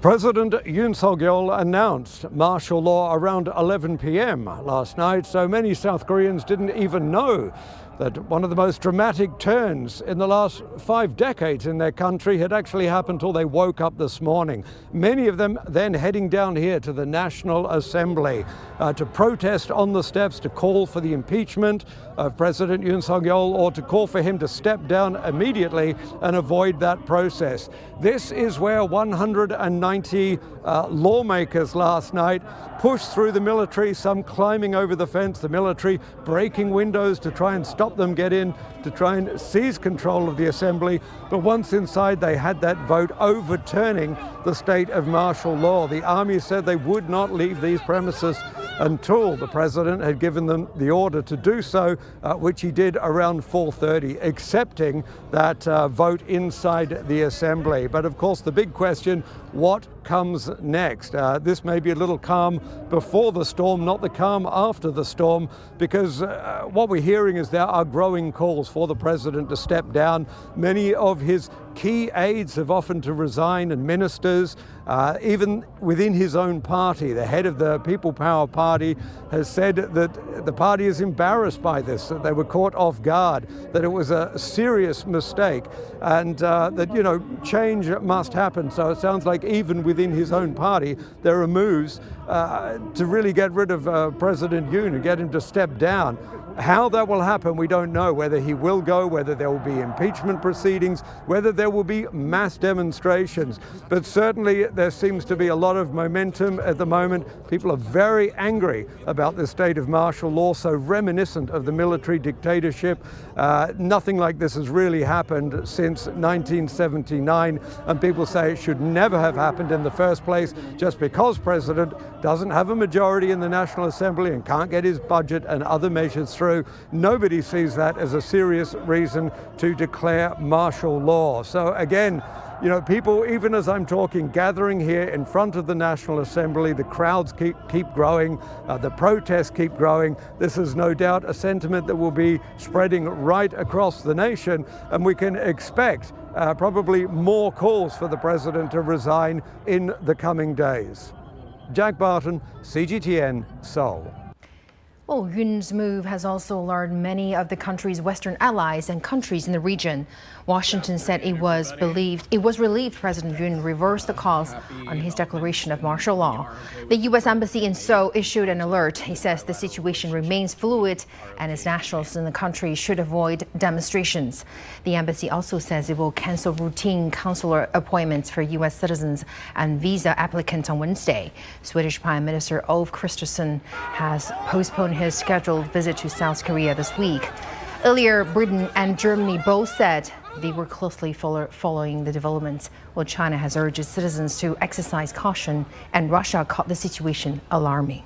President Yoon Suk Yeol announced martial law around 11 p.m. last night, so many South Koreans didn't even know that one of the most dramatic turns in the last 5 decades in their country had actually happened until they woke up this morning. Many of them then heading down here to the National Assembly to protest on the steps, to call for the impeachment of President Yoon Suk Yeol, or to call for him to step down immediately and avoid that process. This is where 190 lawmakers last night pushed through the military, some climbing over the fence, the military breaking windows to try and stop them get in, to try and seize control of the assembly. But once inside, they had that vote overturning the state of martial law. The army said they would not leave these premises until the president had given them the order to do so, which he did around 4:30, accepting that vote inside the assembly. But of course, the big question, what comes next? This may be a little calm before the storm, not the calm after the storm, because what we're hearing is there are growing calls for the president to step down. Many of his key aides have offered to resign, and ministers, even within his own party. The head of the People Power Party has said that the party is embarrassed by this, that they were caught off guard, that it was a serious mistake, and that, change must happen. So it sounds like even within his own party, there are moves to really get rid of President Yoon and get him to step down. How that will happen, we don't know. Whether he will go, whether there will be impeachment proceedings, whether there will be mass demonstrations. But certainly there seems to be a lot of momentum at the moment. People are very angry about this state of martial law, so reminiscent of the military dictatorship. Nothing like this has really happened since 1979, and people say it should never have happened in the first place, just because President doesn't have a majority in the National Assembly and can't get his budget and other measures through. Nobody sees that as a serious reason to declare martial law. So again, people, even as I'm talking, gathering here in front of the National Assembly, the crowds keep growing, the protests keep growing. This is no doubt a sentiment that will be spreading right across the nation, and we can expect probably more calls for the president to resign in the coming days. Jack Barton, CGTN, Seoul. Well, Yoon's move has also alarmed many of the country's Western allies and countries in the region. Washington said it was relieved President Yoon reversed the calls on his declaration of martial law. The U.S. Embassy in Seoul issued an alert. He says the situation remains fluid and its nationals in the country should avoid demonstrations. The embassy also says it will cancel routine consular appointments for U.S. citizens and visa applicants on Wednesday. Swedish Prime Minister Ulf Kristersson has postponed his scheduled visit to South Korea this week. Earlier, Britain and Germany both said they were closely following the developments, while China has urged its citizens to exercise caution, and Russia called the situation alarming.